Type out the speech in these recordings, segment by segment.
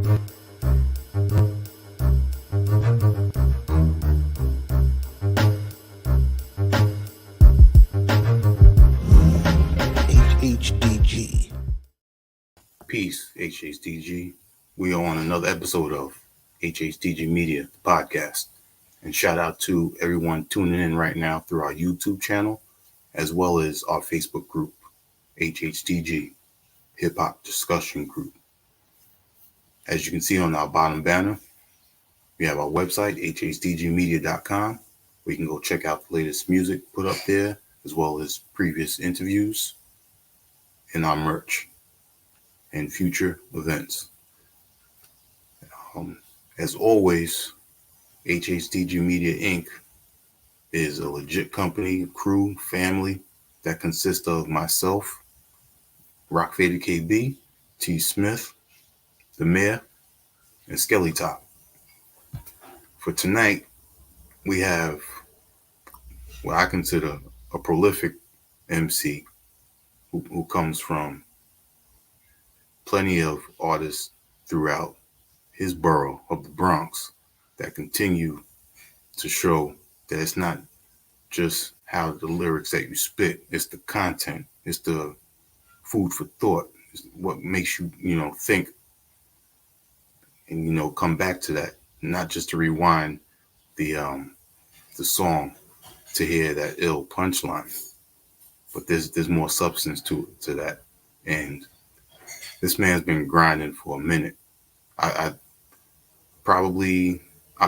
HHDG. Peace, HHDG. We are on another episode of HHDG Media, the podcast. And shout out to everyone tuning in right now through our YouTube channel, as well as our Facebook group, HHDG, Hip Hop Discussion Group. As you can see on our bottom banner, we have our website, hhdgmedia.com, where you can go check out the latest music put up there, as well as previous interviews and our merch and future events. As always, HHDG Media Inc. is a legit company, crew, family that consists of myself, Rock Fader KB, T. Smith, the Mayor, and Skelly Top. For tonight, we have what I consider a prolific MC who comes from plenty of artists throughout his borough of the Bronx that continue to show that it's not just how the lyrics that you spit, it's the content, it's the food for thought, it's what makes you, think and, come back to that, not just to rewind the song to hear that ill punchline, but there's more substance to that. And this man's been grinding for a minute. I'm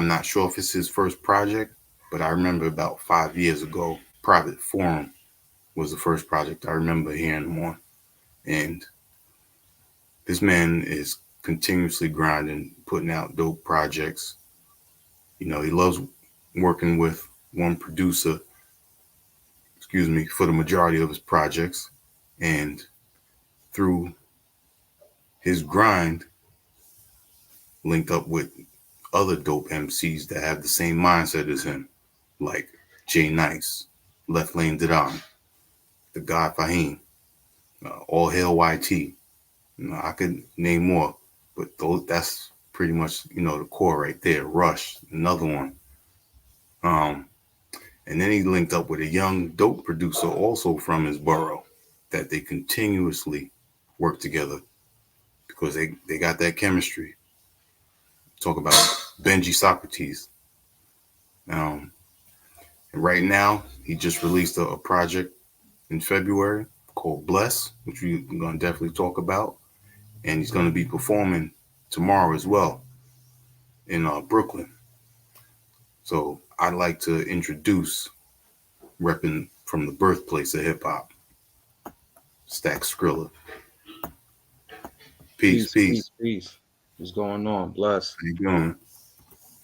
not sure if it's his first project, but I remember about 5 years ago, Private Forum was the first project I remember hearing him on. And this man is continuously grinding, putting out dope projects. He loves working with one producer, for the majority of his projects. And through his grind, linked up with other dope MCs that have the same mindset as him, like Jay Nice, Left Lane Didon, The God Fahim, All Hail YT. I could name more, but that's pretty much, the core right there. Rush, another one. And then he linked up with a young dope producer also from his borough that they continuously work together because they got that chemistry. Talk about Benji Socrates. And right now, he just released a project in February called Bless, which we're going to definitely talk about. And he's going to be performing tomorrow as well in Brooklyn. So I'd like to introduce, repping from the birthplace of hip hop, Stack Skrilla. Peace. What's going on? Bless. How you doing?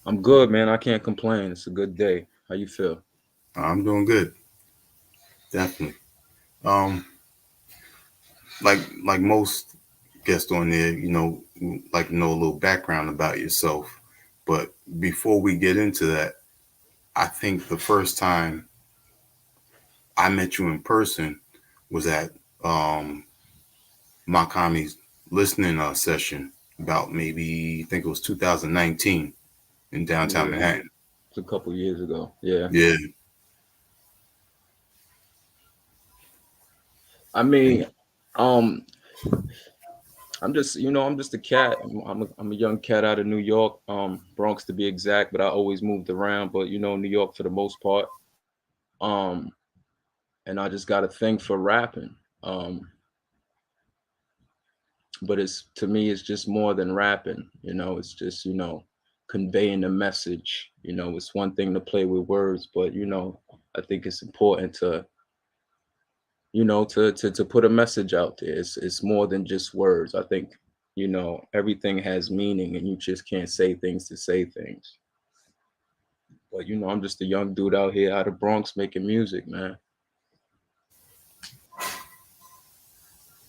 I'm good, man. I can't complain. It's a good day. How you feel? I'm doing good. Definitely. Like most guests on there, like to know a little background about yourself. But before we get into that, I think the first time I met you in person was at Makami's listening session about maybe, I think it was 2019 in downtown Manhattan. It's a couple years ago. Yeah. I mean, I'm just a cat. I'm a young cat out of New York, Bronx to be exact, but I always moved around, but New York for the most part. And I just got a thing for rapping. But to me, it's just more than rapping. It's just, conveying a message. It's one thing to play with words, but, I think it's important to, to put a message out there. It's more than just words. I think, everything has meaning and you just can't say things to say things. But, I'm just a young dude out here out of Bronx making music, man.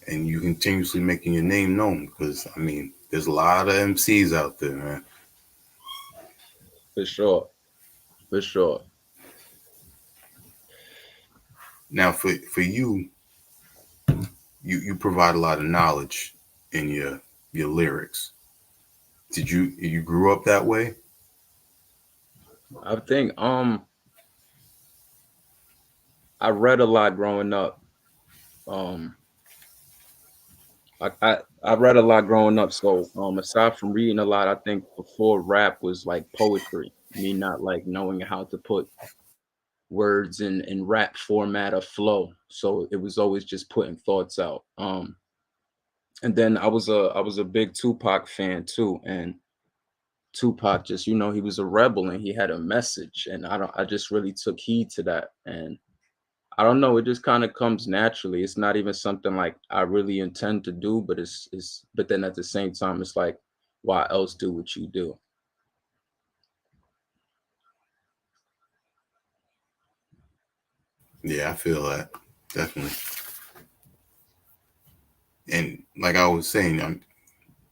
And you continuously making your name known because, there's a lot of MCs out there, man. For sure. Now, for you provide a lot of knowledge in your lyrics. Did you grew up that way? I think I read a lot growing up. Um, I read a lot growing up. So aside from reading a lot, I think before rap was like poetry. Me not like knowing how to put words in rap format or flow. So it was always just putting thoughts out. And then I was a big Tupac fan too. And Tupac just, he was a rebel and he had a message. And I just really took heed to that. And I don't know, it just kind of comes naturally. It's not even something like I really intend to do, but but then at the same time, it's like, why else do what you do? Yeah, I feel that definitely. And like I was saying,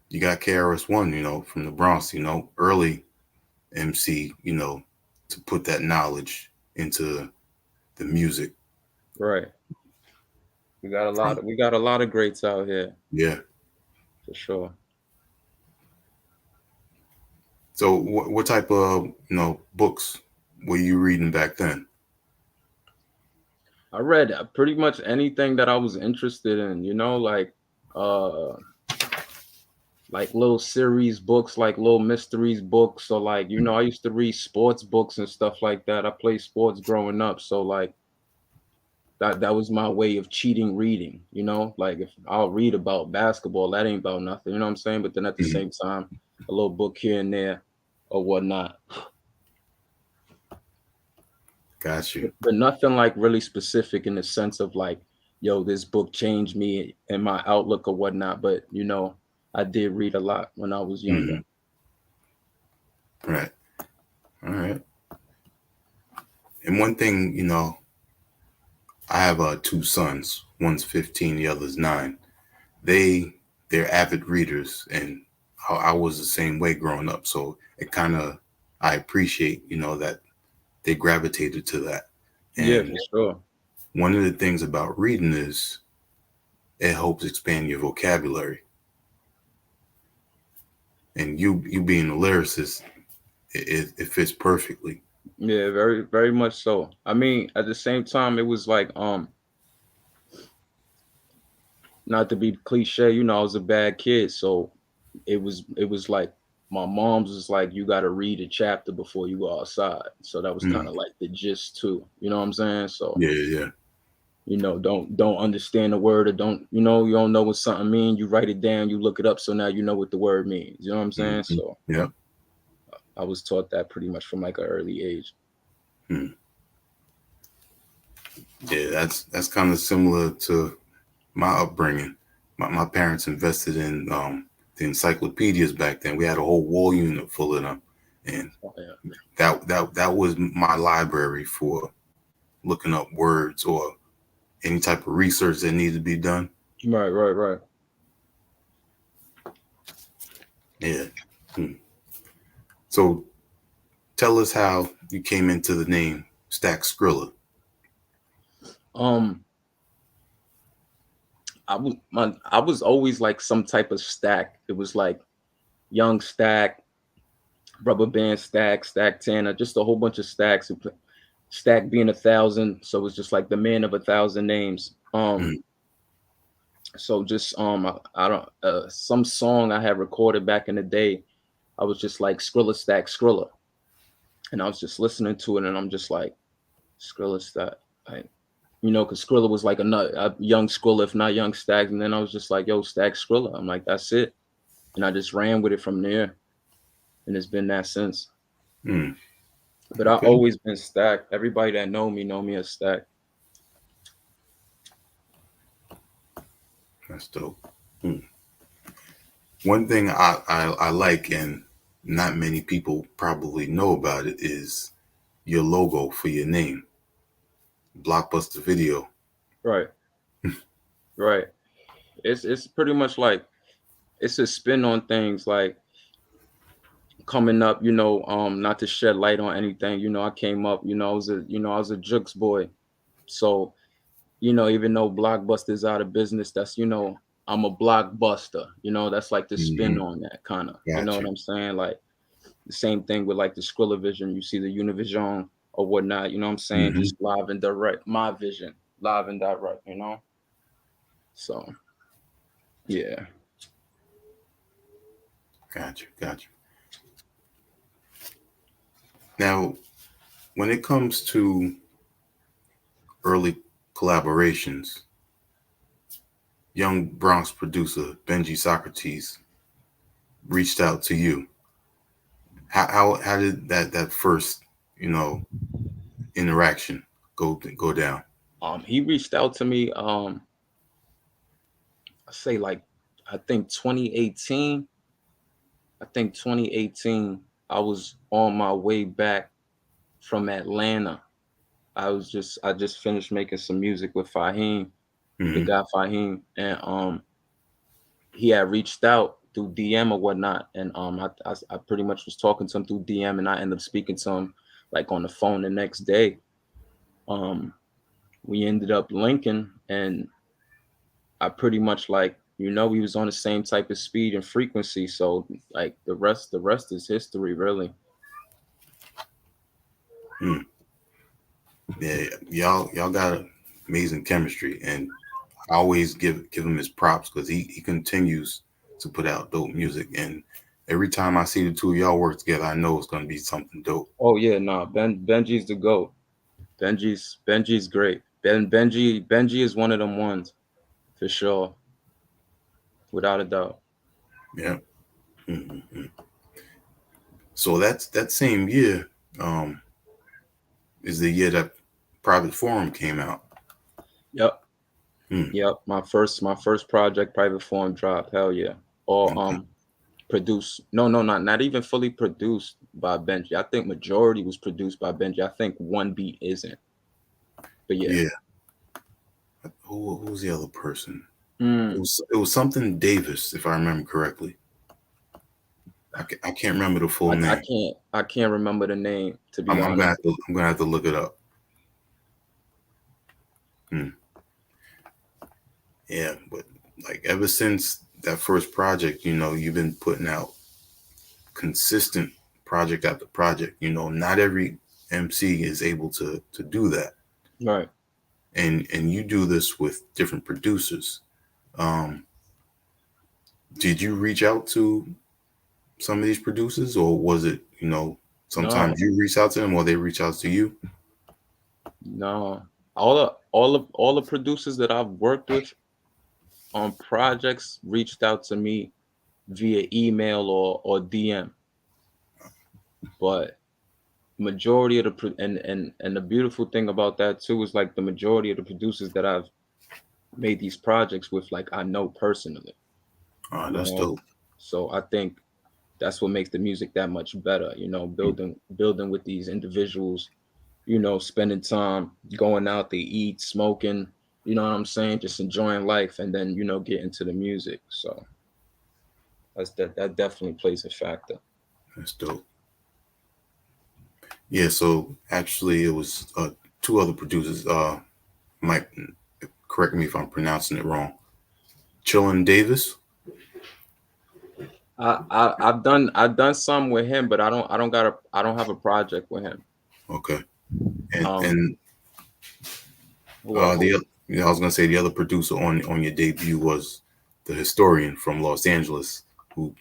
you got KRS-One, from the Bronx, early MC, to put that knowledge into the music. Right. From We got a lot of greats out here Yeah. for sure. So what type of books were you reading back then? I read pretty much anything that I was interested in, uh like little series books, like little mysteries books, or like, I used to read sports books and stuff like that. I played sports growing up, so like that was my way of cheating reading, like if I'll read about basketball, that ain't about nothing, you know what I'm saying? But then at the Mhm. same time, a little book here and there or whatnot. Got you. But nothing like really specific in the sense of like, yo, this book changed me and my outlook or whatnot. But I did read a lot when I was younger. Hmm. Right. All right. And one thing, I have two sons. One's 15, the other's 9. They they're avid readers, and I was the same way growing up. So it kind of I appreciate, that they gravitated to that. Yeah, And for sure. one of the things about reading is it helps expand your vocabulary. And you being a lyricist, it fits perfectly. Yeah, very, very much so. I mean, at the same time, it was like, not to be cliche, I was a bad kid, so it was like my mom's was like, you got to read a chapter before you go outside. So that was kind Mm. of like the gist too. You know what I'm saying? So Yeah, yeah. don't understand the word or don't you don't know what something means. You write it down, you look it up, so now you know what the word means. You know what I'm saying? Hmm. So Yeah. I was taught that pretty much from like an early age. Mm. Yeah, that's kind of similar to my upbringing. My parents invested in the encyclopedias back then. We had a whole wall unit full of them, and Oh, yeah. that was my library for looking up words or any type of research that needed to be done. Right, right, right. Yeah. Hmm. So tell us how you came into the name Stack Skrilla. um I was always like some type of stack. It was like young stack, rubber band stack, stack Tanner, just a whole bunch of stacks. Stack being 1,000, so it was just like the man of 1,000 names. Mm. So just I don't some song I had recorded back in the day. I was just like Skrilla stack Skrilla, and I was just listening to it, and I'm just like Skrilla stack, like because Skrilla was like a young Skrilla, if not young Stack, and then I was just like, yo, Stack Skrilla. I'm like, that's it, and I just ran with it from there, and it's been that since. Mm. But I Okay, always been Stack. Everybody that know me as Stack. that's dope. Mm. One thing I like, and not many people probably know about it, is your logo for your name, Blockbuster Video. Right, right. It's pretty much like it's a spin on things like coming up, not to shed light on anything. I came up, I was a Jukes boy. So, even though Blockbuster's out of business, that's, I'm a blockbuster. That's like the spin Hmm. on that kind of. You know Got what you. I'm saying? Like the same thing with like the Skrilla vision. You see the Univision or whatnot. You know what I'm saying? Hmm. Just live and direct. My vision, live and direct. So yeah. Got you. Got you. Now, when it comes to early collaborations, young Bronx producer Benji Socrates reached out to you. How did that first you know interaction go down? He reached out to me. I say like I think 2018. I think 2018. I was on my way back from Atlanta. I just finished making some music with Fahim, the Hmm. guy Fahim, and he had reached out through DM or whatnot, and I pretty much was talking to him through DM, and I ended up speaking to him like on the phone the next day. Um, we ended up linking, and I pretty much like we was on the same type of speed and frequency, so like the rest is history, really. Mm. Yeah, y'all got amazing chemistry, and I always give him his props because he continues to put out dope music, and every time I see the two of y'all work together, I know it's gonna be something dope. Oh yeah, nah, Benji's the goat. Benji's great. Benji is one of them ones for sure, without a doubt. Yeah. Hmm. So that same year, um, is the year that Private Forum came out. Yep, Hmm. yep. My first project, Private Form, dropped. Hell yeah. Or Okay. produced. No, no, not even fully produced by Benji. I think majority was produced by Benji. I think one beat isn't. But yeah. Yeah. Who was the other person? Mm, It was something Davis, if I remember correctly. I can't remember the full I name. can't remember the name, to be I'm gonna honest. have to look it up. Hmm. Yeah, but like ever since that first project, you've been putting out consistent project after project. Not every MC is able to do that, Right. and you do this with different producers. Um, did you reach out to some of these producers, or was it No, sometimes you reach out to them or they reach out to you? no. All the producers that I've worked with on projects reached out to me via email or DM. But majority of and the beautiful thing about that too is like the majority of the producers that I've made these projects with, like I know personally, you That's know. dope. So I think that's what makes the music that much better, building with these individuals, spending time, going out to eat, smoking, you know what I'm saying, just enjoying life, and then get into the music. So that definitely plays a factor. That's dope. Yeah, so actually it was two other producers. Mike, correct me if I'm pronouncing it wrong. Chillin Davis. I've done some with him, but I don't have a project with him. Okay. And Um, and who else? I was gonna say the other producer on your debut was the historian from Los Angeles, who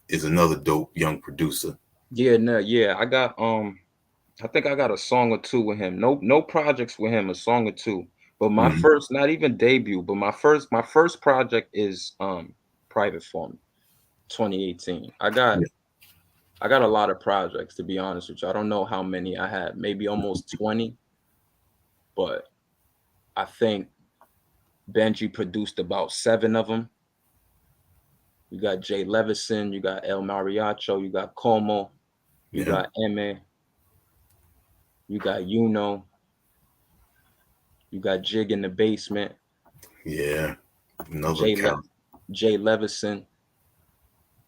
is another dope young producer. Yeah, no, yeah. I think I got a song or two with him. No projects with him, a song or two. But my Hmm. first, not even debut, but my first project is Private Form 2018. Yeah. I got a lot of projects, to be honest with you. I don't know how many I had, maybe almost 20, but I think Benji produced about 7 of them. You got Jay Levison, you got El Mariacho, you got Como, you Yeah. got Emme, you got Uno, you got Jig in the Basement, Yeah. Another Jay Le- count. Jay Levison.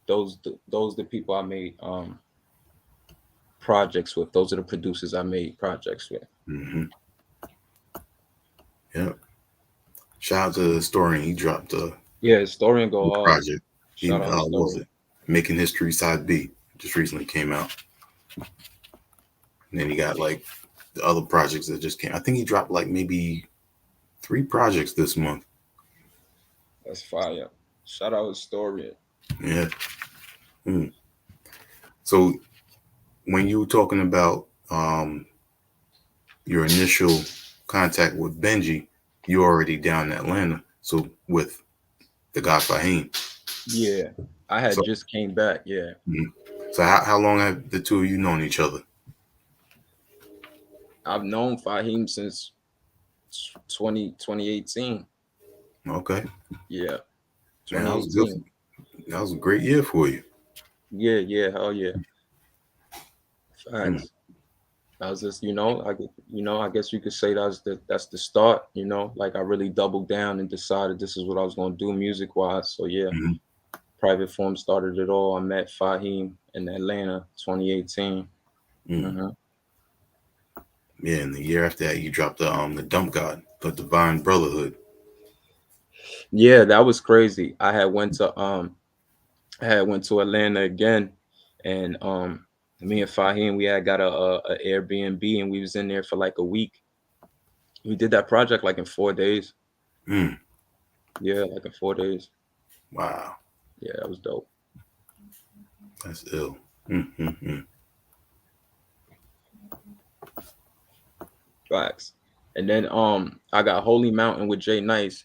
Those the people I made projects with. Those are the producers I made projects with. Hmm. Yeah. Shout out to the historian. He dropped Yeah, Historian go New hard. project. He Shout out what was Historian. it? Making History Side B just recently came out. And then he got like the other projects that just came. I think he dropped like maybe 3 projects this month. That's fire. Shout out Historian. Yeah. Mm. So when you were talking about your initial contact with Benji, you already down in Atlanta. So with the guy Fahim. Yeah, I had So just came back. Yeah, mhm. So how long have the two of you known each other? I've known Fahim since 2018. Okay. Yeah, Man, that was good. 2018. That was a great year for you. Yeah, yeah, hell yeah. Mm, Facts. I was just, I guess you could say that's the start. Like I really doubled down and decided this is what I was gonna do music wise. So yeah, mhm, Private Form started it all. I met Fahim in Atlanta, 2018. mm. Hmm. Yeah, and the year after that, you dropped the Dump God, the Divine Brotherhood. Yeah, that was crazy. I had went to Atlanta again, and me and Fahim we had got a Airbnb and we was in there for like a week. We did that project like in 4 days. Mm, Yeah, like in 4 days. wow, Yeah, that was dope. that's ill. Mm. Facts. And then I got Holy Mountain with Jay Nice.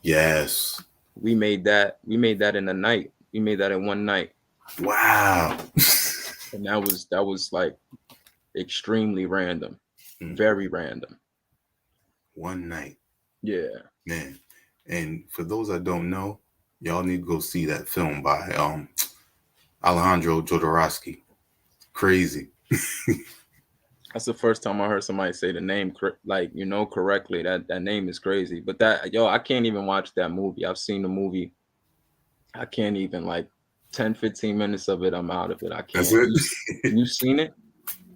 Yes. We made that in a night. We made that in one night. Wow. And that was like extremely random. Mm, Very random. one night, Yeah. man. And for those that don't know, y'all need to go see that film by Alejandro Jodorowsky. Crazy. That's the first time I heard somebody say the name like correctly. That name is crazy. But that yo, I can't even watch that movie. I've seen the movie. I can't even like 10, 15 minutes of it. I'm out of it. I That's can't. it. You seen it?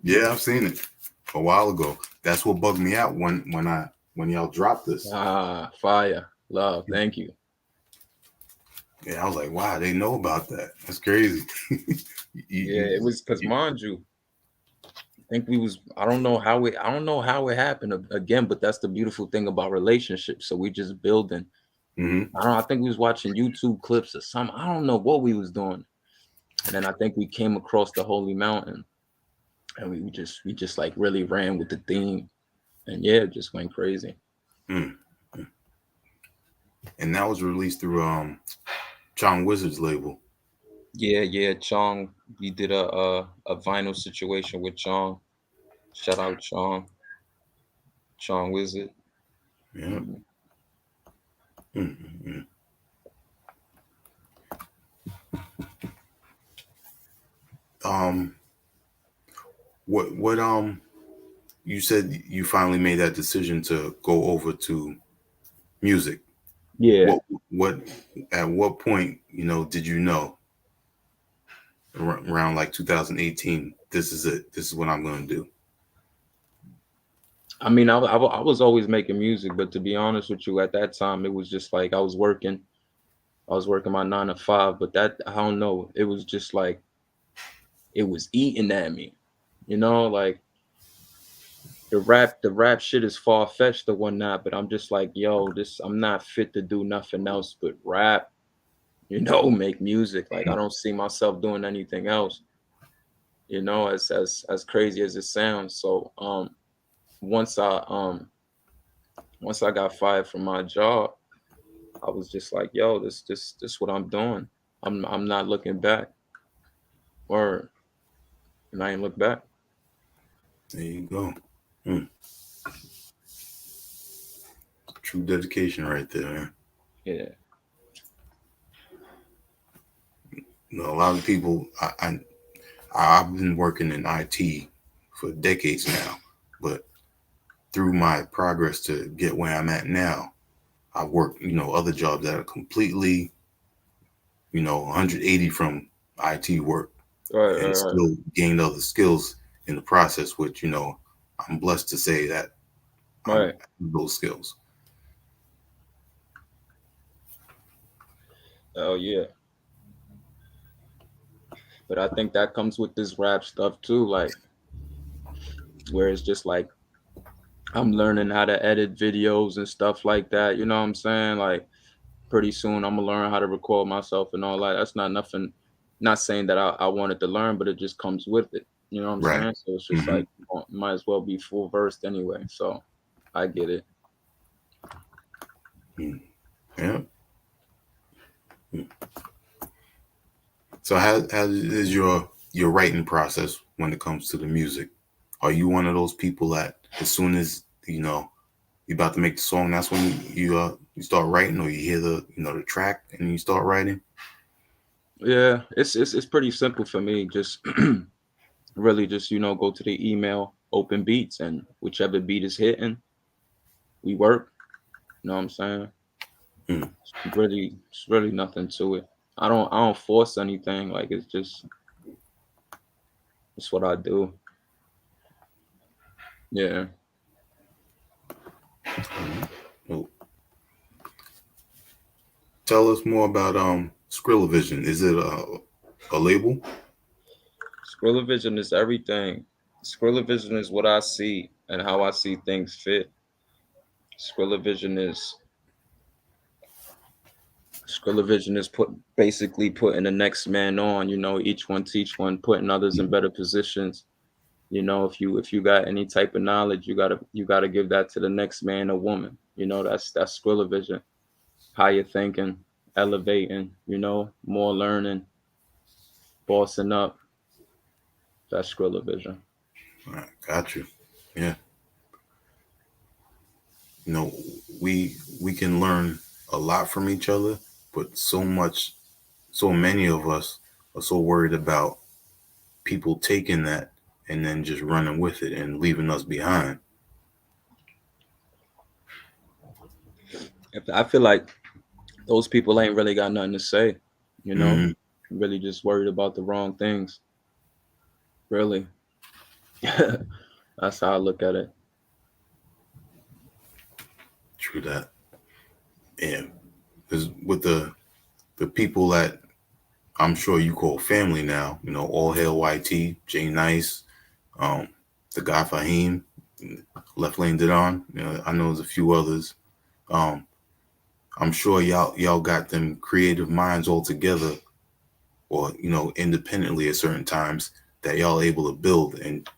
Yeah, I've seen it a while ago. That's what bugged me out when y'all dropped this. Ah, fire, love. Thank you. Yeah, I was like, wow, they know about that. That's crazy. you, Yeah, you, it was because you, mind you, I think we was. I don't know how it happened again. But that's the beautiful thing about relationships. So we just building. mhm. I don't know. I think we was watching YouTube clips or something. I don't know what we was doing. And then I think we came across the Holy Mountain, and we just like really ran with the theme, and yeah, it just went crazy. Mm. And that was released through Chong Wizards label. Yeah, yeah, Chong. We did a vinyl situation with Chong. Shout out Chong, Chong Wizard. Yeah. Mhm. Mm. Um, what you said you finally made that decision to go over to music. Yeah, What at what point did you know around like 2018? This is it. This is what I'm going to do. I mean, I was always making music, but to be honest with you, at that time it was just like I was working. I was working my 9 to 5, but that I don't know. It was just like it was eating at me, like the rap shit is far fetched or whatnot, but I'm just like, yo, this I'm not fit to do nothing else but rap, make music. Like I don't see myself doing anything else, as crazy as it sounds. So once I um once I got fired from my job, I was just like, yo, this what I'm doing. I'm not looking back. Or and I ain't look back. There you go. Mm, true dedication right there, man. Yeah. A lot of people. I've been working in IT for decades now, but through my progress to get where I'm at now, I've worked other jobs that are completely 180 from IT work, Right, and right, right. still gained other skills in the process. Which I'm blessed to say that I'm Right. those skills. Oh yeah, but I think that comes with this rap stuff too, like where it's just like I'm learning how to edit videos and stuff like that. You know what I'm saying? Like pretty soon I'm gonna learn how to record myself and all that. That's not nothing. Not saying that I wanted to learn, but it just comes with it. You know what I'm Right. saying? So it's just Hmm. like might as well be full versed anyway. So I get it. Yeah. So how is your writing process when it comes to the music? Are you one of those people that as soon as you about to make the song, that's when you start writing, or you hear the track and you start writing? Yeah, it's pretty simple for me. Just really just go to the email, open beats, and whichever beat is hitting, we work. You know what I'm saying? Mm, It's really nothing to it. I don't force anything. Like it's what I do. Yeah. well, tell us more about Skrilla Vision. Is it a label? Skrilla vision is everything. Skrilla vision is what I see and how I see things fit. Skrilla vision is Skrilla vision is basically putting the next man on, each one teach one, putting others in better positions. If you got any type of knowledge, you gotta give that to the next man or woman. That's Skrilla vision. Higher thinking, elevating, more learning, bossing up. That's Skrilla vision. All right, got you. Yeah, you know, we can learn a lot from each other, but so many of us are so worried about people taking that and then just running with it and leaving us behind. If I feel like those people ain't really got nothing to say, you know, Hmm. really just worried about the wrong things. Really, that's how I look at it. True that. Yeah, because with the people that I'm sure you call family now, All Hail YT, Jay Nice, um, the guy Fahim, Left Lane Didon. I know there's a few others. Um, I'm sure y'all got them creative minds all together, or independently at certain times that y'all able to build and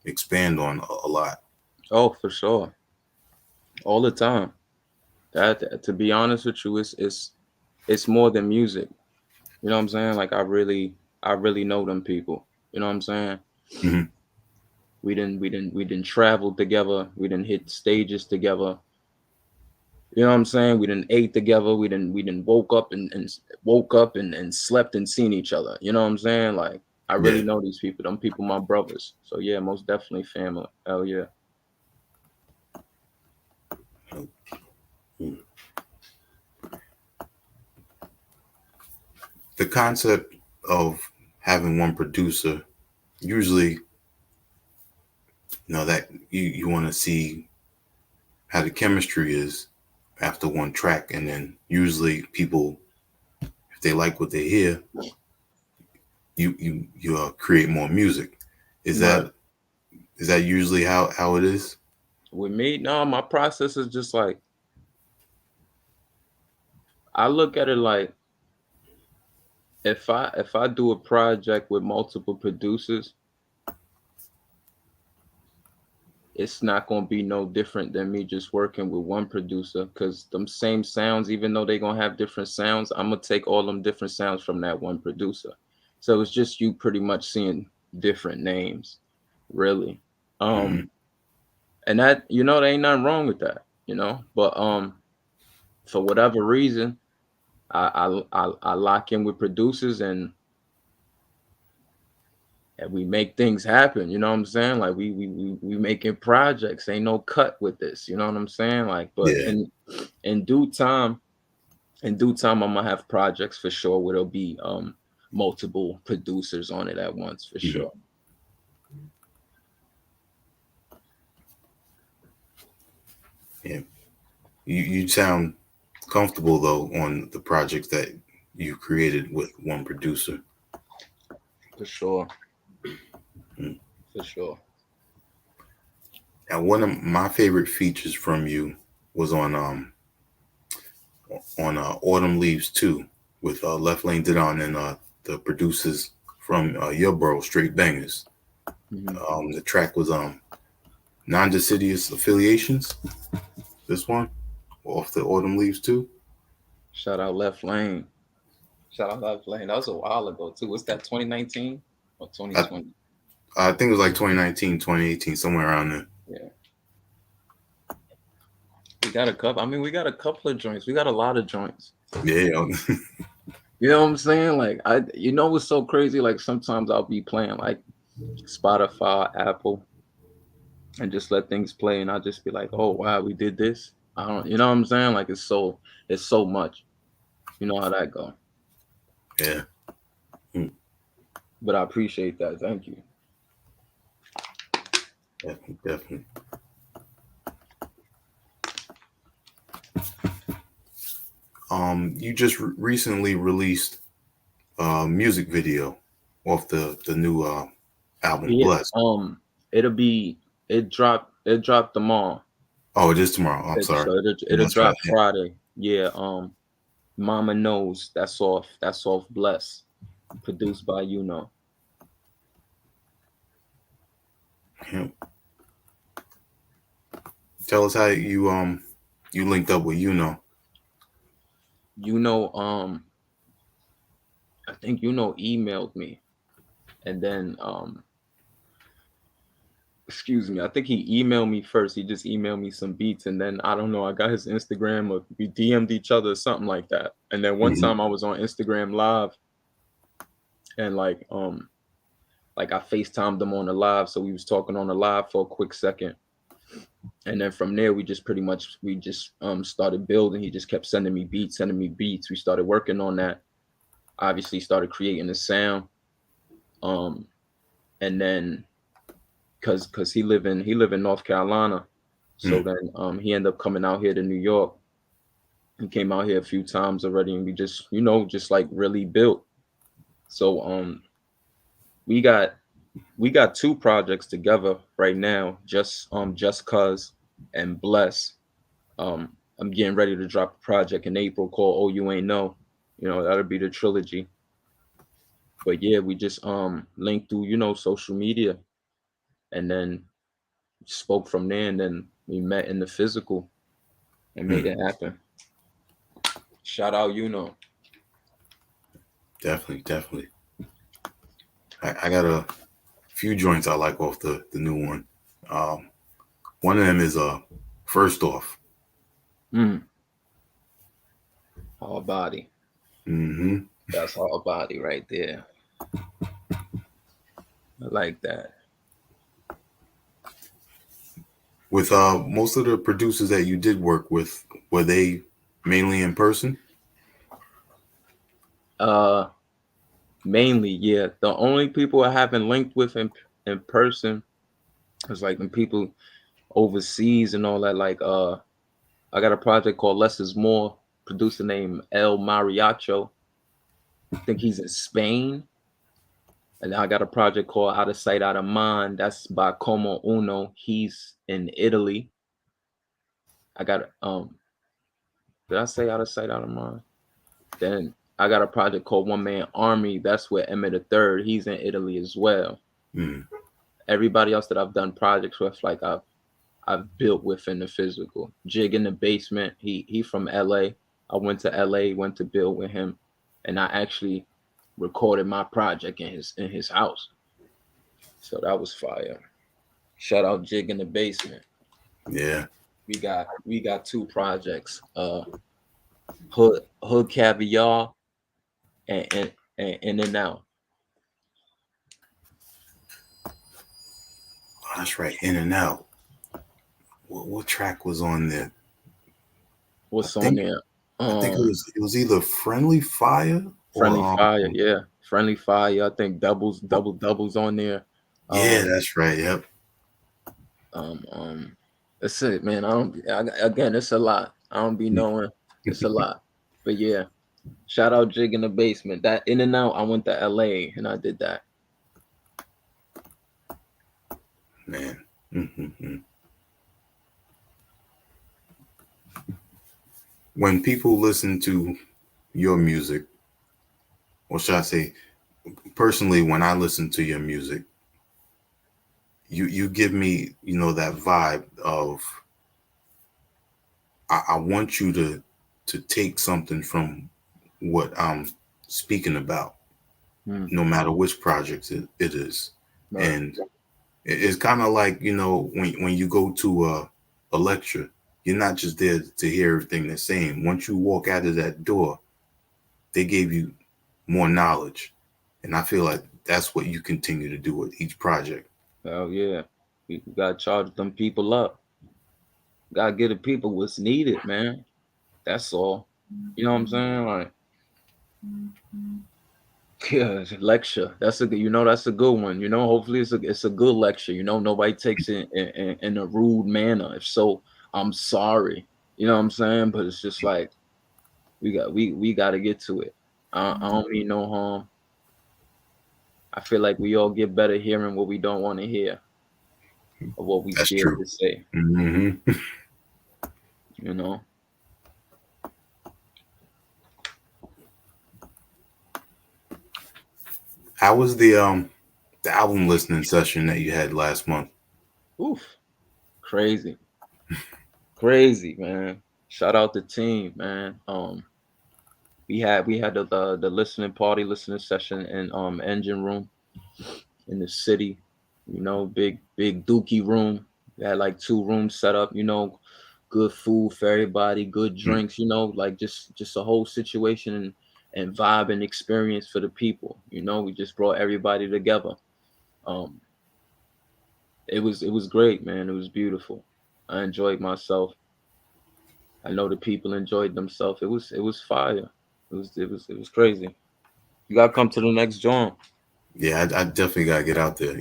expand on a lot. Oh, for sure, all the time. That to be honest with you, it's more than music. You know what I'm saying? Like I really know them people. You know what I'm saying? Hmm. We didn't travel together. We didn't hit stages together. You know what I'm saying? We didn't ate together. We didn't woke up and slept and seen each other. You know what I'm saying? Like I Yeah. really know these people. Them people my brothers. So yeah, most definitely family. Hell yeah. The concept of having one producer, usually, that you want to see how the chemistry is after one track, and then usually people, if they like what they hear, you create more music. Is Right. that usually how it is? With me, no, my process is just like I look at it like if I do a project with multiple producers, it's not gonna be no different than me just working with one producer because them same sounds, even though they're gonna have different sounds, I'm gonna take all them different sounds from that one producer. So it's just you pretty much seeing different names, really. Hmm. Um, and that there ain't nothing wrong with that, But for whatever reason, I lock in with producers and we make things happen. You know what I'm saying? Like we making projects. Ain't no cut with this. You know what I'm saying? Like, but Yeah. in due time, I'm gonna have projects for sure where there'll be multiple producers on it at once for Hmm. sure. Yeah. You sound comfortable though on the projects that you created with one producer. For sure. Mm. For sure. And one of my favorite features from you was on Autumn Leaves 2 with Left Lane Didon and the producers from your borough, Straight Bangers. Hmm. The track was Non-Deciduous Affiliations. This one off the Autumn Leaves 2. Shout out Left Lane. Shout out Left Lane. That was a while ago too. What's that? 2019 or I, 2020? I think it was like 2019, 2018, somewhere around there. Yeah. We got a couple. I mean, we got a couple of joints. We got a lot of joints. Yeah. You know what I'm saying? Like you know what's so crazy? Like sometimes I'll be playing like Spotify, Apple, and just let things play, and I'll just be like, oh wow, we did this. I don't, you know what I'm saying? Like it's so much. You know how that go. Yeah. Mm, But I appreciate that. Thank you. definitely, definitely. You just recently released a music video off the new album Yeah. Blessed. It'll be it dropped tomorrow. Oh, it is tomorrow. I'm sorry. So it'll That's right. drop Friday. Yeah. Mama knows that's off Bless, produced by Yeah. Tell us how you linked up with you know I think emailed me, and then excuse me, I think he emailed me first. He just emailed me some beats, and then I don't know, I got his Instagram, or we DM'd each other or something like that. And then one Mhm. time I was on Instagram live, and like I FaceTimed him on the live, so we was talking on the live for a quick second. And then from there we just started building. He just kept sending me beats. We started working on that. Obviously started creating the sound. Um and then cause he live in North Carolina. So Mm. then he ended up coming out here to New York. He came out here a few times already, and we just, just like really built. So we got we got two projects together right now, just cuz and Bless. I'm getting ready to drop a project in April called Oh You Ain't Know. That'll be the trilogy. But yeah, we just linked through, social media, and then spoke from there, and then we met in the physical and made Mm. it happen. Shout out, Definitely, definitely. I got a few joints I like off the new one. Um, one of them is First Off. mm, Hard Body. Hmm. That's Hard Body right there. I like that. With most of the producers that you did work with, were they mainly in person? Uh Mainly, yeah. The only people I haven't linked with in person is like when people overseas and all that. Like I got a project called Less is More, producer named El Mariacho. I think he's in Spain. And I got a project called Out of Sight, Out of Mind. That's by Como Uno. He's in Italy. I got did I say Out of Sight, Out of Mind? Then I got a project called One Man Army. That's where Emmett the Third. He's in Italy as well. Mm. Everybody else that I've done projects with, like I've built within the physical. Jig in the Basement. He from LA. I went to LA, went to build with him, and I actually recorded my project in his house. So that was fire. Shout out Jig in the Basement. Yeah, We got two projects. Hood Caviar and In and Out. oh, that's right. In and Out. What track was on there? I What's on think there? I think Um it was either Friendly Fire or Friendly Fire, yeah. Friendly Fire. I think doubles on there. yeah, Um that's right. Yep. That's it, man. Again, it's a lot. I don't be knowing. It's a lot, but yeah. Shout out Jig in the basement. That in and out. I went to LA and I did that. Man. Mm-hmm. When people listen to your music, or should I say, personally, when I listen to your music, you give me, that vibe of I want you to take something from what I'm speaking about, Hmm. no matter which project it is. Right. And it's kind of like, when you go to a lecture, you're not just there to hear everything they're saying. Once you walk out of that door, they gave you more knowledge. And I feel like that's what you continue to do with each project. Hell yeah. We gotta charge them people up. Gotta get the people what's needed, man. That's all. You know what I'm saying? Like, yeah, lecture. That's a good. That's a good one. Hopefully it's a good lecture. Nobody takes it in a rude manner. If so, I'm sorry. You know what I'm saying? But it's just like we got to get to it. I don't mean no harm. I feel like we all get better hearing what we don't want to hear or what we That's scared true. to say. Hmm. You know. How was the album listening session that you had last month? Oof. Crazy. Crazy, man. Shout out the team, man. We had the listening party, listening session in engine room in the city. Big dookie room. We had like two rooms set up. Good food for everybody, good Mm, drinks. Like just a whole situation and vibe and experience for the people. We just brought everybody together. Um, it was great, man. It was beautiful. I enjoyed myself. I know the people enjoyed themselves. It was fire. It was crazy. You gotta come to the next joint. yeah, I definitely gotta get out there.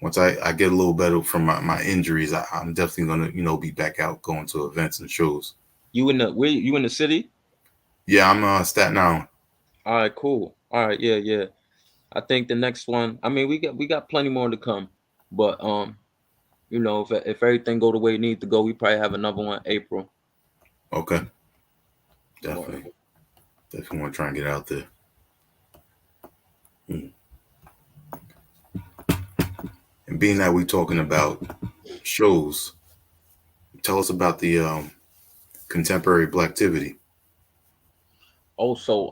Once I get a little better from my injuries, I'm definitely gonna be back out going to events and shows. You in the city? Yeah, I'm Staten Island. All right, cool. All right, yeah, yeah. I think the next one. I mean, we got plenty more to come, but if everything go the way it needs to go, we probably have another one April. Okay, Or definitely want to try and get out there. Mm. And being that we're talking about shows, tell us about the contemporary Blacktivity. also,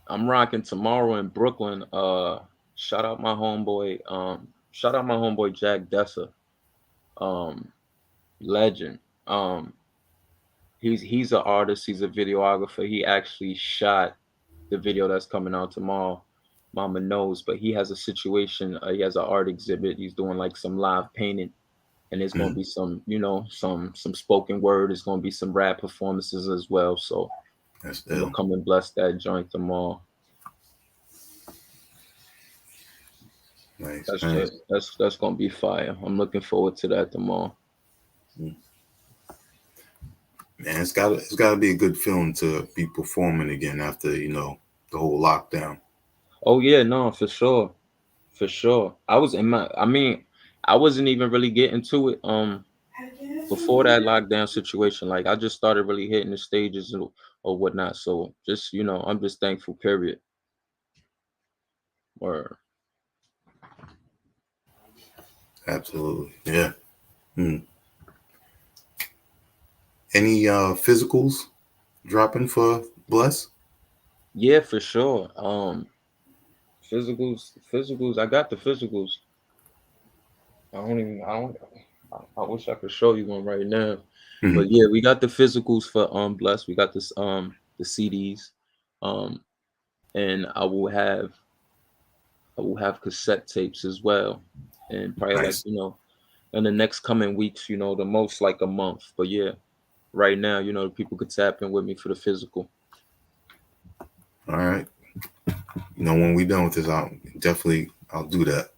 I'm rocking tomorrow in Brooklyn. Shout out my homeboy. Shout out my homeboy Jack Dessa. Um, Legend. Um, he's an artist. He's a videographer. He actually shot the video that's coming out tomorrow. Mama knows, but he has a situation. He has an art exhibit. He's doing like some live painting, and there's gonna Mm, be some spoken word. There's gonna be some rap performances as well. So that's I'm gonna ill. come and bless that joint tomorrow. Nice, That's nice. just that's gonna be fire. I'm looking forward to that tomorrow. Mm. Man, it's got to be a good feeling to be performing again after the whole lockdown. Oh yeah, no, for sure, for sure. I was in my. I mean, I wasn't even really getting to it. Before that lockdown situation, like I just started really hitting the stages or whatnot. So just I'm just thankful. Period. Or Absolutely, yeah. Mm. Any physicals dropping for Bless? yeah, for sure. Physicals. I got the physicals. I don't even. I don't. I wish I could show you one right now. Mhm. But yeah, we got the physicals for Bless. We got this the CDs. Um and I will have cassette tapes as well. And probably like, Nice. in the next coming weeks, the most like a month. But yeah, right now, people could tap in with me for the physical. All right. When we done with this, I'll do that.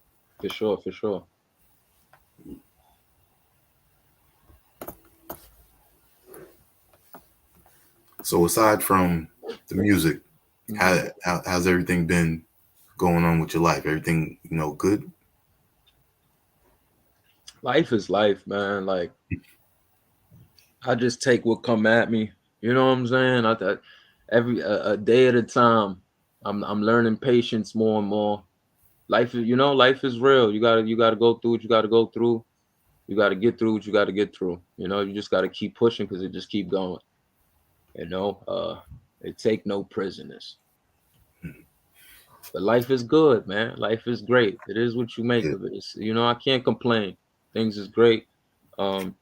For sure, for sure. So aside from the music, Mhm. how's everything been going on with your life? Everything, good? Life is life, man. Like I just take what come at me. You know what I'm saying? Every a day at a time. I'm learning patience more and more. Life is, life is real. You gotta go through what you gotta go through. You gotta get through what you gotta get through. You just gotta keep pushing because it just keep going. You know, it take no prisoners. But life is good, man. Life is great. It is what you make Yeah, of it. I can't complain. Things is great. Um,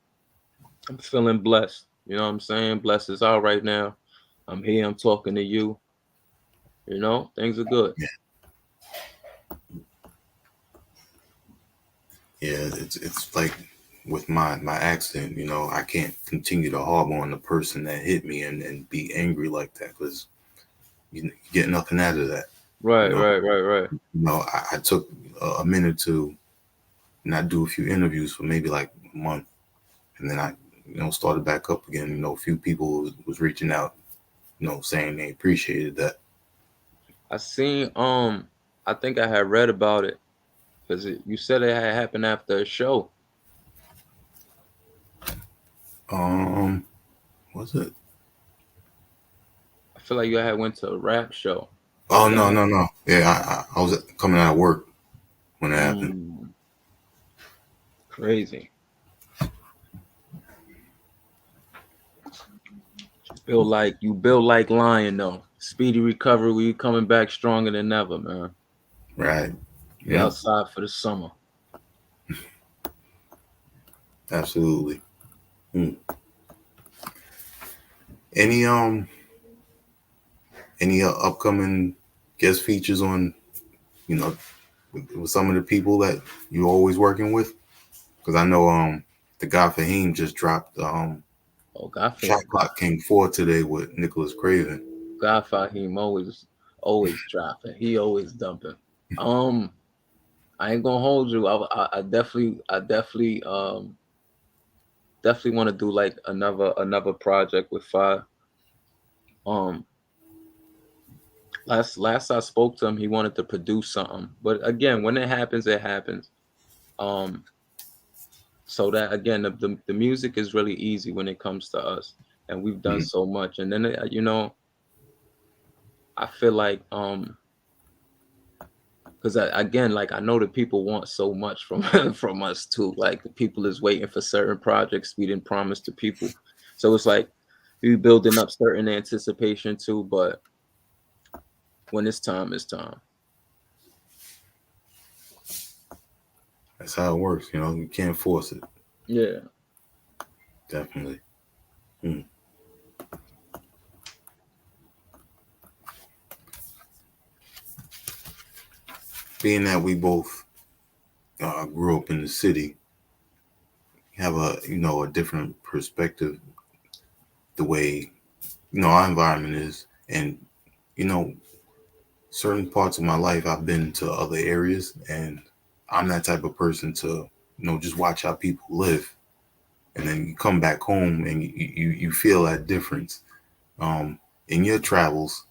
I'm feeling blessed. You know what I'm saying? Blessed is out right now. I'm here. I'm talking to you. Things are good. yeah, yeah. It's like with my accident. I can't continue to harbor on the person that hit me and be angry like that because you get nothing out of that. You Right, know, right, right, right. I took a minute to not do a few interviews for maybe like a month, and then I started back up again. A few people was reaching out, saying they appreciated that. I seen. I think I had read about it because you said it had happened after a show. Um, was it? I feel like you had went to a rap show. Oh Is that no, not? no, no. Yeah, I was coming out of work when it happened. Mm, crazy. You build like lion though. Speedy recovery. We coming back stronger than ever, man. Right. We Yeah. outside for the summer. Absolutely. Hmm. Any upcoming guest features on you know with some of the people that you're always working with? Because I know the guy Fahim just dropped Oh, Shot Clock King 4 today with Nicholas Craven. Godfather, him always dropping. He always dumping. Um, I ain't gonna hold you. I definitely want to do like another project with Fire. Um, last I spoke to him, he wanted to produce something, but again, when it happens, it happens. Um, so that again, the music is really easy when it comes to us, and we've done Mhm. so much. And then I feel like because again, like I know that people want so much from from us too. Like the people is waiting for certain projects we didn't promise to people. So it's like we building up certain anticipation too. But when it's time, it's time. That's how it works. You can't force it. Yeah. Definitely. Hmm. Being that we both grew up in the city, have a different perspective the way our environment is, and you know certain parts of my life I've been to other areas, and I'm that type of person to just watch how people live, and then you come back home and you feel that difference. Um, in your travels,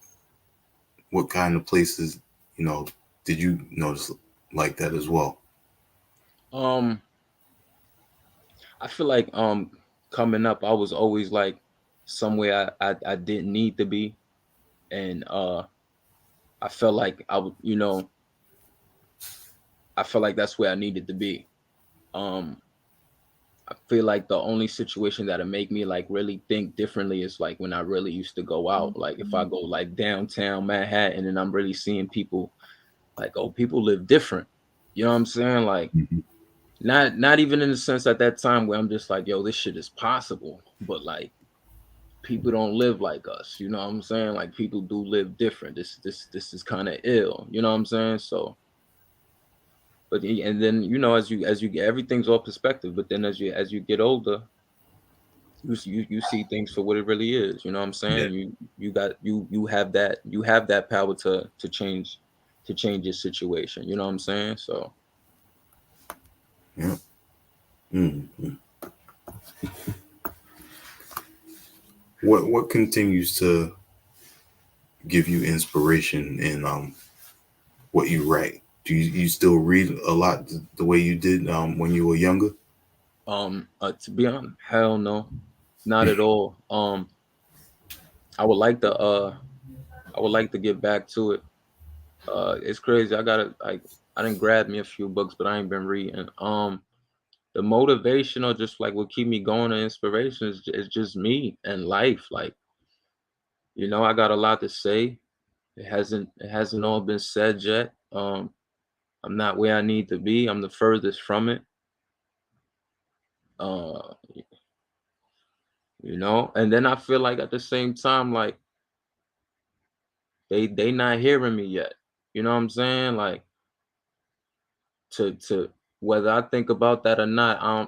what kind of places you know did you notice like that as well? Um, I feel like coming up, I was always like somewhere I didn't need to be, and I felt like I felt like that's where I needed to be. Um, I feel like the only situation that'll make me like really think differently is like when I really used to go out. Like if I go like downtown Manhattan and I'm really seeing people like, oh, people live different. You know what I'm saying? Like Mhm. not even in the sense at that time where I'm just like, yo, this shit is possible, but like people don't live like us. You know what I'm saying? Like people do live different. This is kind of ill. You know what I'm saying? So, and then as you get everything's all perspective. But then as you get older, you see things for what it really is. You know what I'm Yeah. saying? You have that power to change your situation. You know what I'm saying? So Yeah. Mhm. What continues to give you inspiration in what you write? Do you still read a lot the way you did when you were younger? To be honest, hell no, not at all. I would like to I would like to get back to it. It's crazy. I didn't grab me a few books, but I ain't been reading. The motivation or just like what keep me going and inspiration is just me and life. Like, I got a lot to say. It hasn't all been said yet. I'm not where I need to be. I'm the furthest from it. Uh, and then I feel like at the same time, like they not hearing me yet. You know what I'm saying? Like to whether I think about that or not, I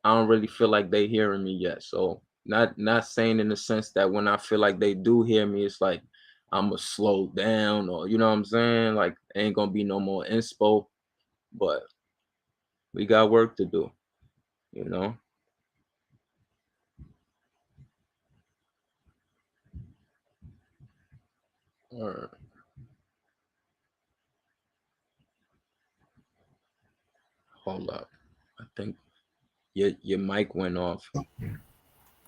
don't really feel like they hearing me yet. So not saying in the sense that when I feel like they do hear me, it's like I'ma slow down or you know what I'm saying? Like ain't gonna be no more inspo, but we got work to do, you know? Or hold up. I think your mic went off. There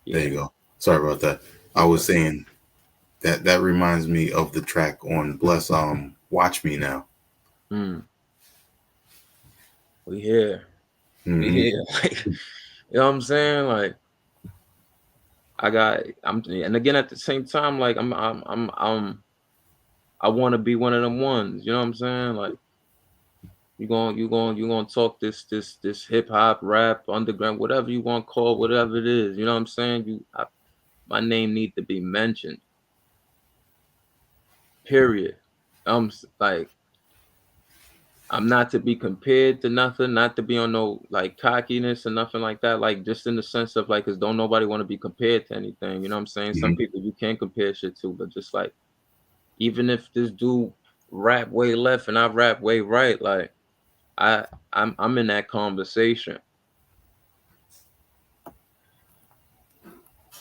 Yeah. you go. Sorry about that. I was saying that reminds me of the track on Bless Watch Me Now. Mm, we here. We Hmm. here. Like, you know what I'm saying? Like and again at the same time, like I want to be one of them ones. You know what I'm saying? Like you gonna talk this hip hop, rap, underground, whatever you want to call, whatever it is. You know what I'm saying? My name need to be mentioned. Period. Like I'm not to be compared to nothing, not to be on no like cockiness or nothing like that. Like just in the sense of like, cause don't nobody want to be compared to anything. You know what I'm saying? Some Hmm. people you can't compare shit to, but just like even if this dude rap way left and I rap way right, like I I'm in that conversation.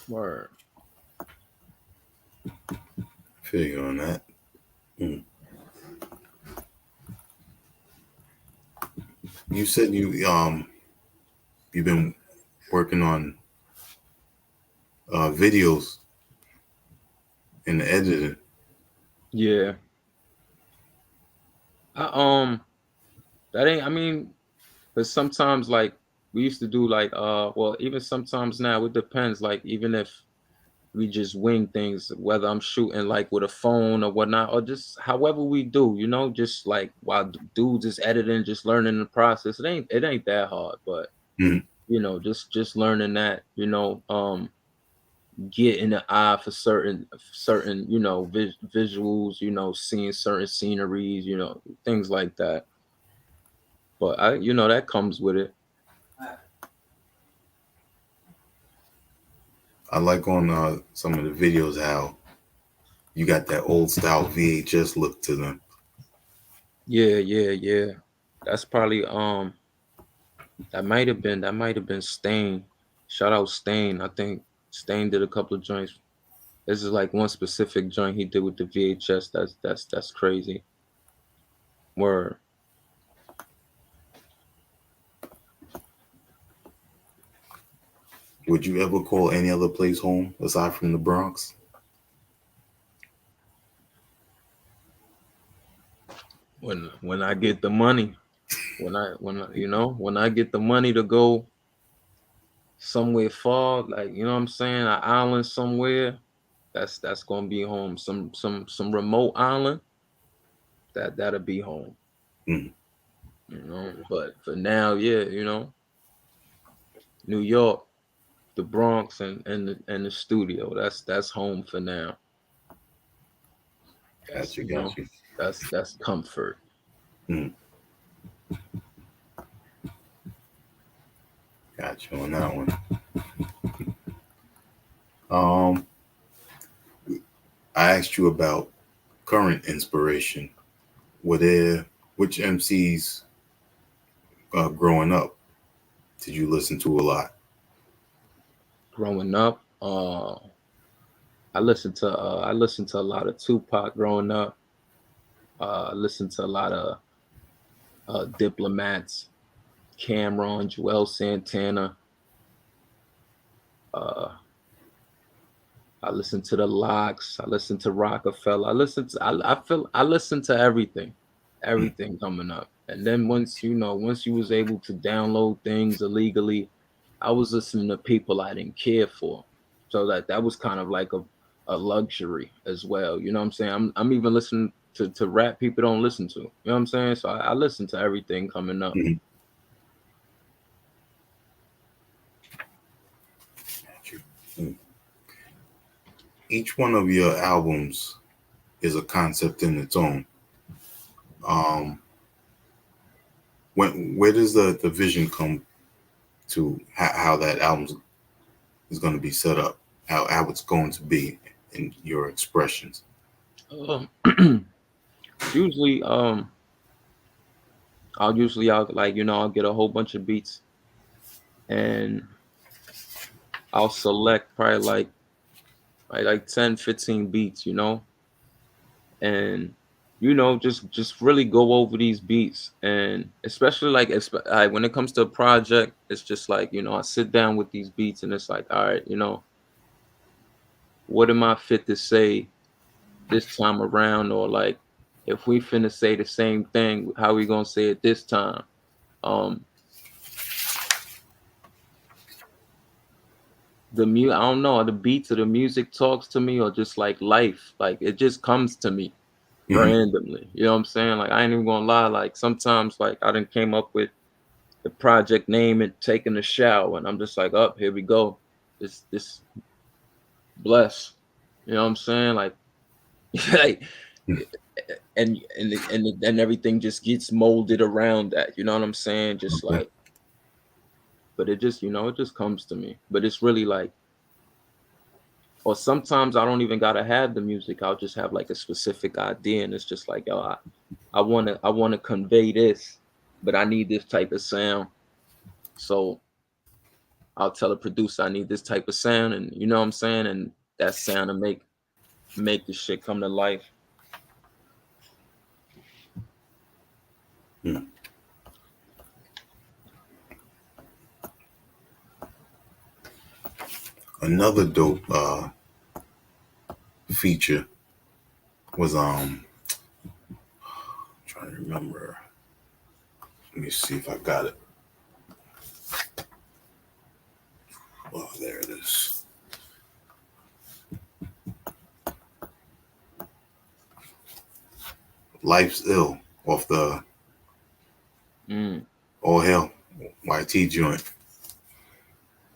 Word. Feel you on that. Mm. You said you've been working on videos and editing. Yeah. I that ain't I mean, but sometimes like we used to do like well even sometimes now it depends. Like even if we just wing things, whether I'm shooting like with a phone or whatnot, or just however we do, just like while dudes is editing, just learning the process. It ain't that hard, but Hmm. just learning that, getting an eye for certain visuals, seeing certain sceneries, things like that. But that comes with it. I like on some of the videos how you got that old style VHS look to them. Yeah, yeah, yeah. That's probably that might have been Stain. Shout out Stain. I think Stain did a couple of joints. This is like one specific joint he did with the VHS. That's crazy. Word. Would you ever call any other place home aside from the Bronx? When I get the money, when I get the money to go somewhere far, like what I'm saying, an island somewhere, that's gonna be home. Some remote island, that'll be home. Mm, But for now, yeah, New York, the Bronx, and the studio. That's home for now. That's got you. that's comfort. Mm, got you on that one. Um, I asked you about current inspiration. Were there which MCs growing up did you listen to a lot? Growing up, I listened to a lot of Tupac growing up. I listened to a lot of Diplomats, Cameron, Joel Santana. Uh, I listen to the Locks. I listen to Rockefeller. I listen to Mm, everything coming up. And then once you was able to download things illegally, I was listening to people I didn't care for. So that was kind of like a luxury as well. You know what I'm saying? I'm even listening to rap people don't listen to. You know what I'm saying? So I listen to everything coming up. mm, got you. Mm. Each one of your albums is a concept in its own. Um, where does the vision come to how that album is going to be set up, how it's going to be in your expressions? Um, usually I'll like I'll get a whole bunch of beats and I'll select probably like 10, 15 beats, and just really go over these beats. And especially like when it comes to a project, it's just like I sit down with these beats and it's like, all right, what am I fit to say this time around? Or like if we finna say the same thing, how we gonna say it this time? um I don't know, the beats of the music talks to me, or just like life, like it just comes to me Hmm. randomly. You know what I'm saying? Like I ain't even gonna lie, like sometimes like I done came up with the project name and taking a shower and I'm just like, up, here we go. This bless. You know what I'm saying? Like like and everything just gets molded around that. You know what I'm saying? Just Okay. like, but it just, it just comes to me. But it's really like, or sometimes I don't even gotta have the music. I'll just have like a specific idea, and it's just like, yo, I wanna convey this, but I need this type of sound. So I'll tell the producer I need this type of sound, and you know what I'm saying, and that sound to make the shit come to life. Mm. Another dope feature was trying to remember. Let me see if I got it. Oh, there it is. Life's Ill off the Mm, All Hell YT joint.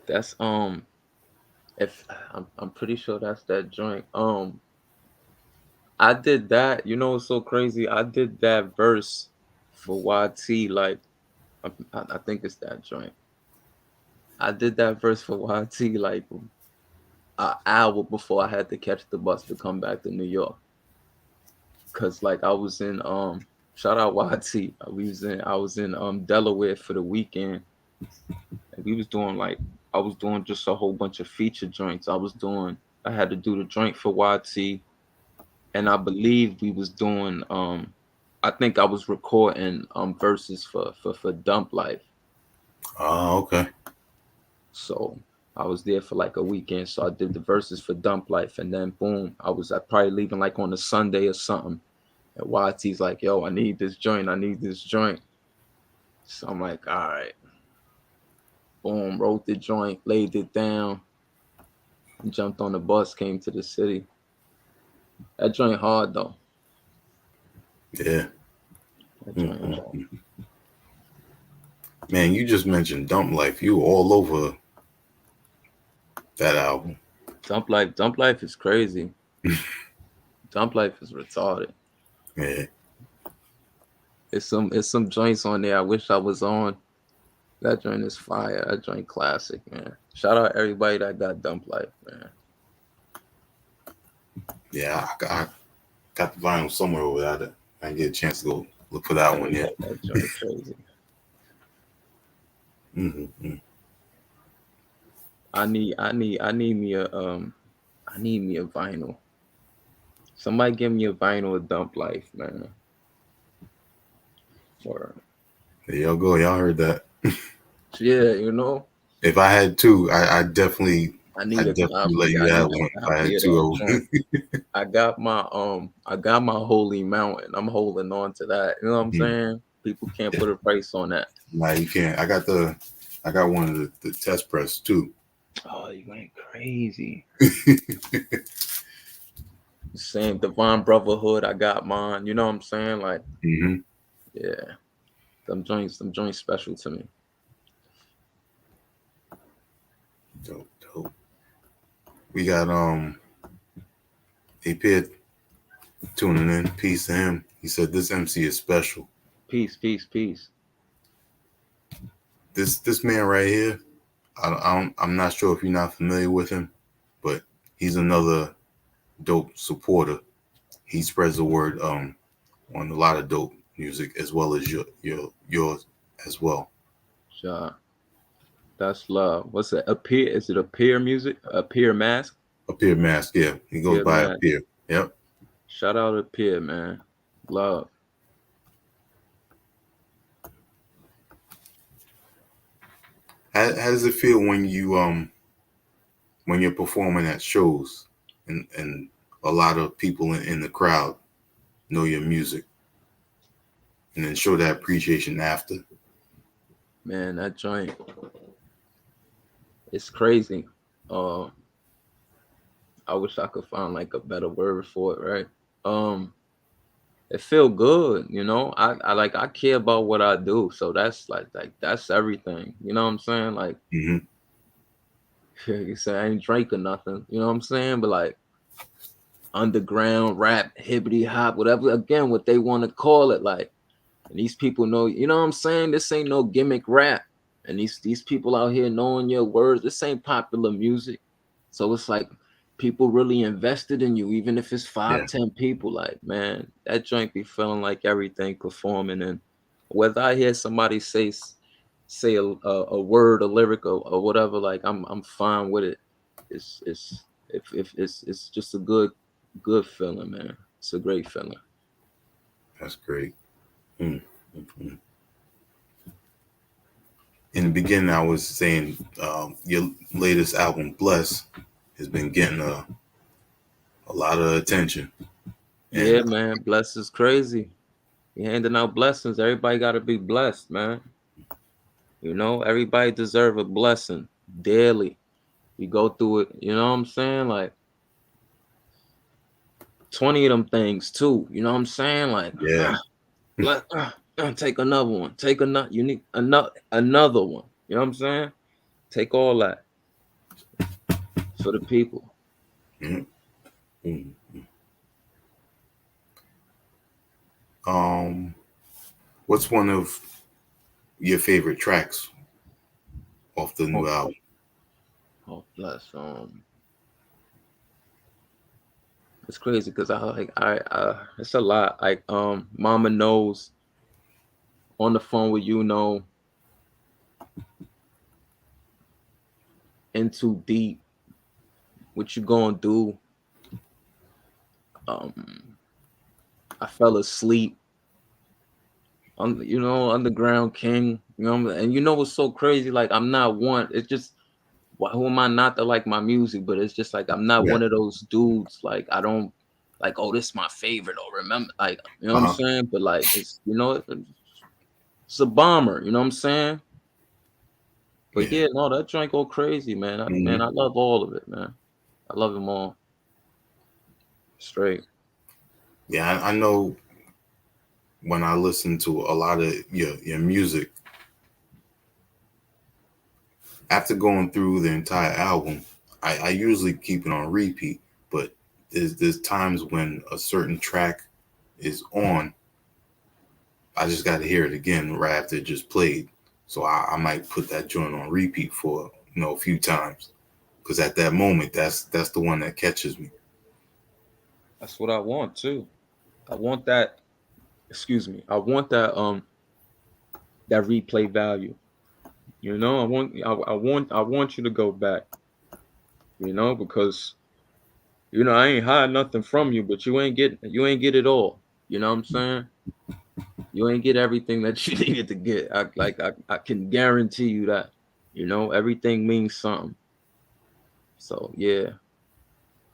that's if I'm pretty sure that's that joint. I did that. You know, it's so crazy. I did that verse for YT. Like I think it's that joint. I did that verse for YT like an hour before I had to catch the bus to come back to New York. Cause like I was in shout out YT. I was in Delaware for the weekend, and we was doing like I was doing just a whole bunch of feature joints. I had to do the joint for YT, and I believe we was doing I think I was recording verses for Dump Life. Oh, okay. So I was there for like a weekend. So I did the verses for Dump Life, and then boom, I probably leaving like on a Sunday or something. And YT's like, yo, I need this joint. I need this joint. So I'm like, all right, boom, wrote the joint, laid it down, jumped on the bus, came to the city. That joint hard though. Yeah. That joint hard. Mm-mm. Man, you just mentioned Dump Life. You all over that album. Dump Life is crazy. Dump Life is retarded. Yeah. It's some joints on there I wish I was on. That joint is fire. That joint classic, man. Shout out everybody that got Dump Life, man. Yeah. I got the vinyl somewhere over there. I didn't get a chance to go look for that one Hey, yet. that joint crazy. Mm-hmm. I need me a I need me a vinyl. Somebody give me a vinyl of Dump Life, man. Or There y'all go. Y'all heard that. yeah, you know. If I had two, I I need a definitely let copy. you I have need one. a If I copy had of two that of joint. them. I got my holy mountain. I'm holding on to that. You know what I'm saying? People can't put a price on that. Nah, you can't. I got one of the test press too. Oh, you ain't crazy. Same Divine Brotherhood. I got mine. You know what I'm saying? Like, Hmm. yeah, them joints special to me. Dope, dope. We got AP tuning in. Peace to him. He said this MC is special. Peace, peace, peace. This man right here. I'm not sure if you're not familiar with him, but he's another dope supporter. He spreads the word on a lot of dope music as well as yours as well. Sure. That's love. What's it? Appear? Is it Appear music? Appear mask? Appear Mask, yeah, he goes Appear by mask. Appear. Yep. Shout out Appear, man. Love. How does it feel when you're performing at shows and a lot of people in the crowd know your music and then show that appreciation after? Man, that joint. It's crazy. Uh, I wish I could find like a better word for it, right? Um, it feel good, you know. I like I care about what I do, so that's like that's everything. You know what I'm saying? Like Hmm. you say I ain't drink or nothing. You know what I'm saying? But like underground rap, hibbity hop, whatever. Again, what they want to call it, like. And these people know, you know what I'm saying? This ain't no gimmick rap. And these people out here knowing your words, this ain't popular music. So it's like people really invested in you, even if it's Yeah. 5, 10 people. Like, man, that joint be feeling like everything performing. And whether I hear somebody say a word, a lyric, or whatever, like I'm fine with it. It's if it's just a good feeling, man. It's a great feeling. That's great. Mm. Mhm. In the beginning, I was saying your latest album, Bless, has been getting a lot of attention, Yeah, and man. Bless is crazy. You handing out blessings. Everybody got to be blessed, man. You know, everybody deserve a blessing daily. You go through it. You know what I'm saying? Like 20 of them things too. You know what I'm saying? Like, yeah, bless, take another one. Take another. You need another one. You know what I'm saying? Take all that for the people. mm, mm. Um, what's one of your favorite tracks off the Oh, new album? oh bless. It's crazy because it's a lot. Like Mama knows on the phone with you know in too deep. What you gonna do? Um, I fell asleep on you know Underground King. You know, and you know what's so crazy? Like I'm not one. It's just who am I not to like my music? But it's just like I'm not Yeah. one of those dudes. Like I don't like oh this is my favorite or remember like you know Uh what I'm huh. saying. But like it's you know it's a bomber. You know what I'm saying. But Yeah. yeah, no, that joint go crazy, man. Hmm. I love all of it, man. I love them all straight. Yeah. I know when I listen to a lot of your music, after going through the entire album, I usually keep it on repeat. But there's times when a certain track is on, I just got to hear it again right after it just played. So I might put that joint on repeat for a few times because at that moment that's the one that catches me. That's what I want too. I want that. Excuse me. I want that replay value. You know, I want you to go back. You know, because I ain't hide nothing from you, but you ain't get it all. You know what I'm saying? You ain't get everything that you needed to get. I can guarantee you that. Everything means something. So yeah,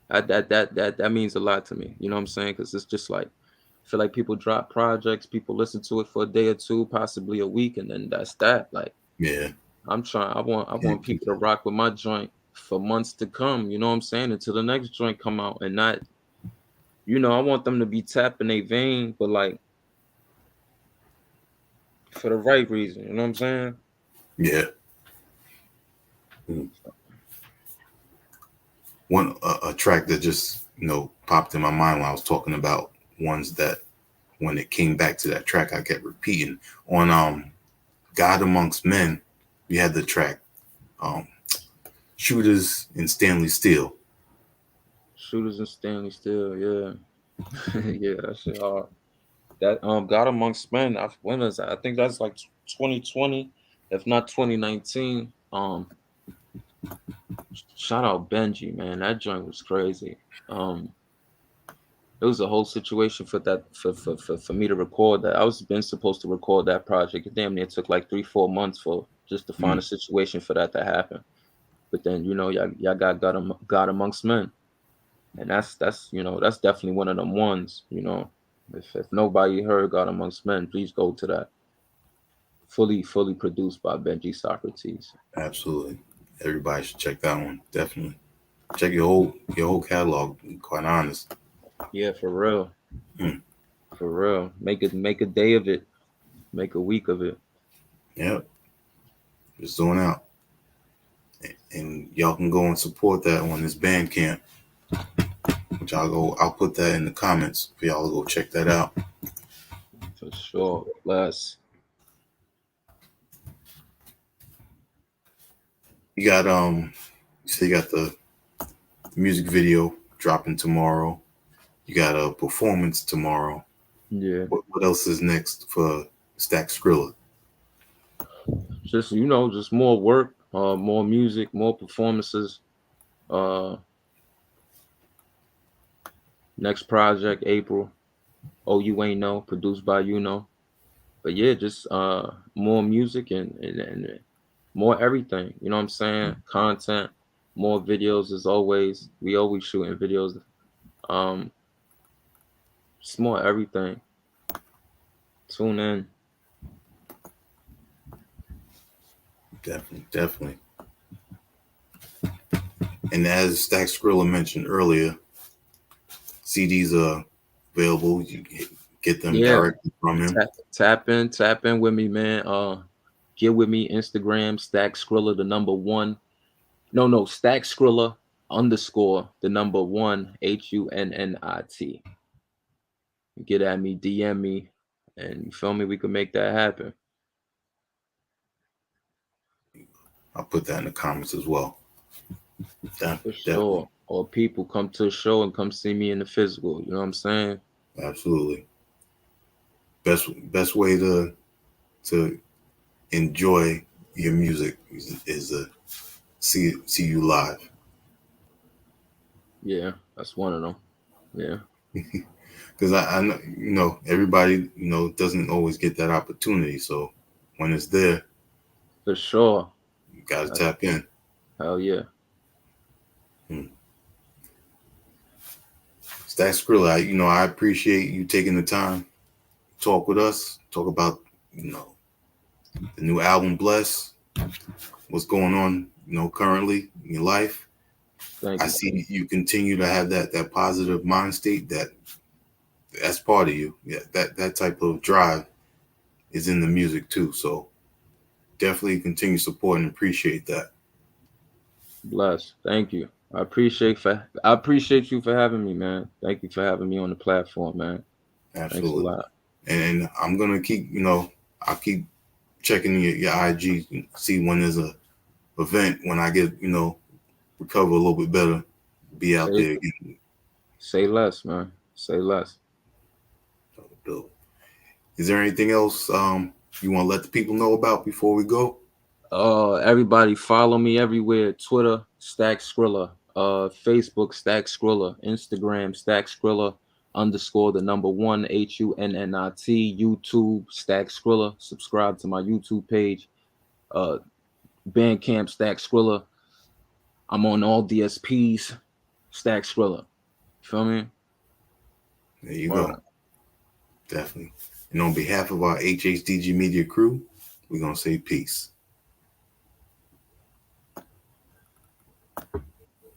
that means a lot to me. You know what I'm saying? Because it's just like I feel like people drop projects, people listen to it for a day or two, possibly a week, and then that's that. Like Yeah. I'm trying. I want Can't keep people to rock with my joint for months to come. You know what I'm saying? Until the next joint come out, and not. I want them to be tapping their vein, but like for the right reason. You know what I'm saying? Yeah. Mm. One a track that just popped in my mind when I was talking about ones that when it came back to that track I kept repeating on God Amongst Men. We had the track um Shooters in Stanley Steel. Shooters and Stanley still, yeah, yeah, that shit hard. That God Amongst Men. When is that? I think that's like 2020, if not 2019. Shout out Benji, man. That joint was crazy. Um, it was a whole situation for that for me to record that. I was been supposed to record that project. It damn near took like 3-4 months for just to find Mm, a situation for that to happen. But then y'all got God Amongst Men, and that's definitely one of them ones. If nobody heard God Amongst Men, please go to that. Fully produced by Benji Socrates. absolutely. Everybody should check that one. Definitely. Check your whole catalog, to be quite honest. Yeah, for real, Mm, for real. Make a day of it. Make a week of it. yep. Just zoning out. And y'all can go and support that on this Bandcamp, which I'll put that in the comments for y'all to go check that out. For sure. Bless. You got so you got the music video dropping tomorrow. You got a performance tomorrow. Yeah. What else is next for Stack Skrilla? Just more work, more music, more performances. Uh Next project, April. Oh, you ain't know, produced by But yeah, just more music and more everything. You know what I'm saying? Content, more videos as always. We always shooting videos. Um, just more everything. Tune in. Definitely, definitely. And as Stack Skrilla mentioned earlier, CDs are available. You can get them Yeah, directly from him. tap in with me, man. Get with me. Instagram Stack Skrilla the number one. No, Stack Skrilla underscore the number one HUNNIT. Get at me, DM me, and you feel me. We can make that happen I'll put that in the comments as well. for Definitely, sure. Or people come to the show and come see me in the physical. You know what I'm saying? absolutely. Best way to enjoy your music is to see you live. Yeah, that's one of them. Yeah, Because I know everybody doesn't always get that opportunity. So when it's there, for sure. you got to That's, tap in. hell yeah. Hmm. Stack Skrilla, I appreciate you taking the time to talk with us, talk about you know the new album Bless, what's going on currently in your life. Thank I you, King. see you continue to have that positive mind state that's part of you. Yeah, that type of drive is in the music too. So definitely continue support and appreciate that. Bless. Thank you. I appreciate you for having me, man. Thank you for having me on the platform, man. Thanks a Absolutely. lot. And I'm gonna keep I'll keep checking your IG and see when there's a event when I get recover a little bit better, be out Say there again. say less, man. Say less. Is there anything else you want to let the people know about before we go? Everybody follow me everywhere. Twitter, Stack Skrilla. Facebook Stack Skrilla, Instagram Stack Skrilla underscore the number one HUNNIT, YouTube Stack Skrilla. Subscribe to my YouTube page. Uh, Bandcamp Stack Skrilla. I'm on all DSPs. Stack Skrilla. Feel me? There you go. Wow. Definitely. And on behalf of our HHDG media crew, we're gonna say peace.